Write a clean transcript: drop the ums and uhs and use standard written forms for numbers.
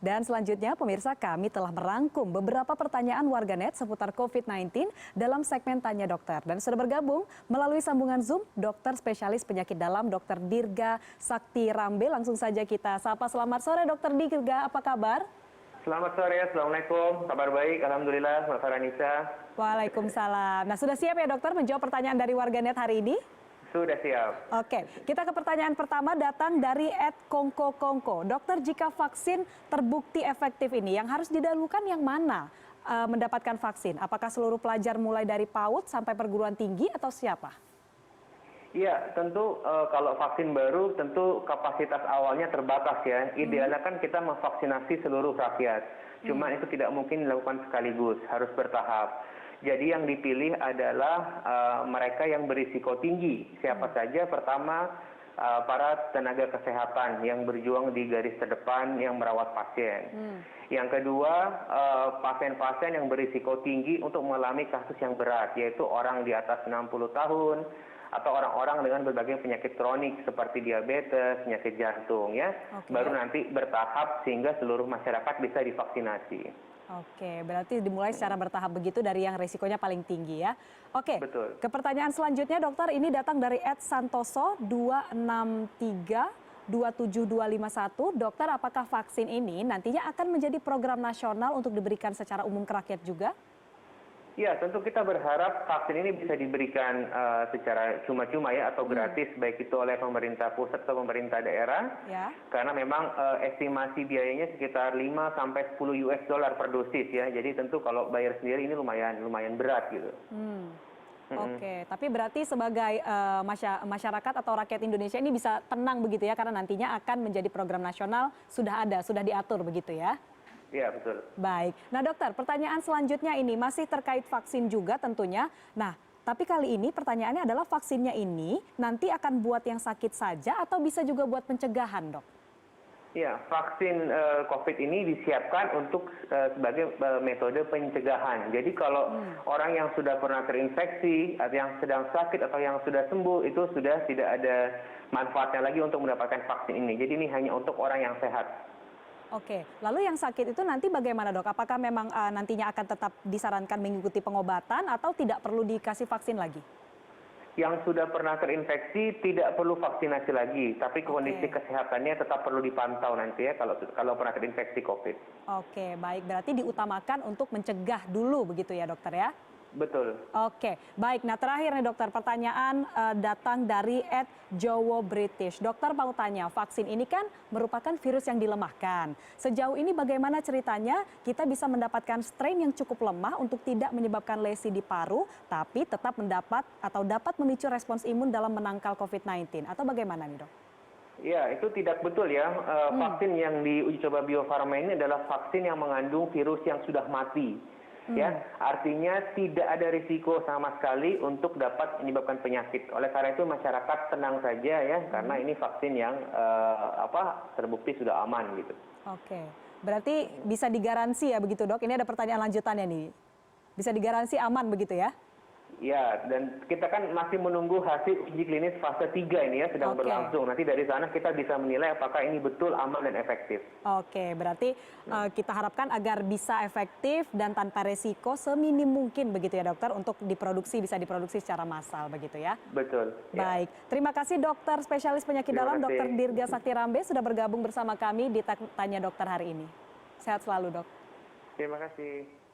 Dan selanjutnya pemirsa, kami telah merangkum beberapa pertanyaan warganet seputar COVID-19 dalam segmen Tanya Dokter. Dan sudah bergabung melalui sambungan Zoom dokter spesialis penyakit dalam Dr. Dirga Sakti Rambe. Langsung saja kita sapa. Selamat sore Dr. Dirga, apa kabar? Selamat sore, Assalamualaikum. Kabar baik, Alhamdulillah, Mbak Farhanisa. Waalaikumsalam. Nah, sudah siap ya dokter menjawab pertanyaan dari warganet hari ini? Sudah siap. Oke, kita ke pertanyaan pertama datang dari @kongko. Dokter, jika vaksin terbukti efektif ini, yang harus didahulukan yang mana mendapatkan vaksin? Apakah seluruh pelajar mulai dari PAUD sampai perguruan tinggi atau siapa? Iya, tentu kalau vaksin baru tentu kapasitas awalnya terbatas ya. Idealnya kan kita memvaksinasi seluruh rakyat. Cuma itu tidak mungkin dilakukan sekaligus, harus bertahap. Jadi yang dipilih adalah mereka yang berisiko tinggi. Siapa saja? Pertama, para tenaga kesehatan yang berjuang di garis terdepan yang merawat pasien. Yang kedua, pasien-pasien yang berisiko tinggi untuk mengalami kasus yang berat, yaitu orang di atas 60 tahun, atau orang-orang dengan berbagai penyakit kronik seperti diabetes, penyakit jantung ya. Baru nanti bertahap sehingga seluruh masyarakat bisa divaksinasi. Oke, berarti dimulai secara bertahap begitu dari yang resikonya paling tinggi ya. Oke, betul. Ke pertanyaan selanjutnya dokter, ini datang dari @santoso 263 27251. Dokter, apakah vaksin ini nantinya akan menjadi program nasional untuk diberikan secara umum ke rakyat juga? Ya, tentu kita berharap vaksin ini bisa diberikan secara cuma-cuma ya atau gratis, baik itu oleh pemerintah pusat atau pemerintah daerah. Ya. Karena memang estimasi biayanya sekitar 5 sampai 10 US dollar per dosis ya. Jadi tentu kalau bayar sendiri ini lumayan berat gitu. Oke, tapi berarti sebagai masyarakat atau rakyat Indonesia ini bisa tenang begitu ya, karena nantinya akan menjadi program nasional, sudah diatur begitu ya? Iya, betul. Baik. Nah dokter, pertanyaan selanjutnya ini masih terkait vaksin juga tentunya. Nah, tapi kali ini pertanyaannya adalah vaksinnya ini nanti akan buat yang sakit saja atau bisa juga buat pencegahan, dok? Ya, vaksin COVID ini disiapkan untuk sebagai metode pencegahan. Jadi kalau orang yang sudah pernah terinfeksi, atau yang sedang sakit atau yang sudah sembuh, itu sudah tidak ada manfaatnya lagi untuk mendapatkan vaksin ini. Jadi ini hanya untuk orang yang sehat. Oke, lalu yang sakit itu nanti bagaimana dok? Apakah memang nantinya akan tetap disarankan mengikuti pengobatan atau tidak perlu dikasih vaksin lagi? Yang sudah pernah terinfeksi tidak perlu vaksinasi lagi, tapi kondisi kesehatannya tetap perlu dipantau nanti ya kalau pernah terinfeksi COVID. Oke, baik. Berarti diutamakan untuk mencegah dulu begitu ya dokter ya? Betul. Oke, baik. Nah terakhir nih dokter, pertanyaan datang dari @jowo_british. Dokter mau tanya, vaksin ini kan merupakan virus yang dilemahkan. Sejauh ini bagaimana ceritanya kita bisa mendapatkan strain yang cukup lemah untuk tidak menyebabkan lesi di paru, tapi tetap dapat memicu respons imun dalam menangkal COVID-19? Atau bagaimana nih dok? Ya, itu tidak betul ya. Vaksin yang diuji coba Bio Farma ini adalah vaksin yang mengandung virus yang sudah mati. Ya, artinya tidak ada risiko sama sekali untuk dapat menyebabkan penyakit. Oleh karena itu masyarakat tenang saja ya, karena ini vaksin yang terbukti sudah aman gitu. Oke, berarti bisa digaransi ya begitu dok? Ini ada pertanyaan lanjutannya nih. Bisa digaransi aman begitu ya? Ya, dan kita kan masih menunggu hasil uji klinis fase 3 ini ya, sedang berlangsung. Nanti dari sana kita bisa menilai apakah ini betul aman dan efektif. Oke, berarti kita harapkan agar bisa efektif dan tanpa resiko seminim mungkin begitu ya dokter, untuk bisa diproduksi secara massal begitu ya? Betul. Baik, terima kasih dokter spesialis penyakit dalam Dr. Dirga Sakti Rambe sudah bergabung bersama kami di Tanya Dokter hari ini. Sehat selalu dok. Terima kasih.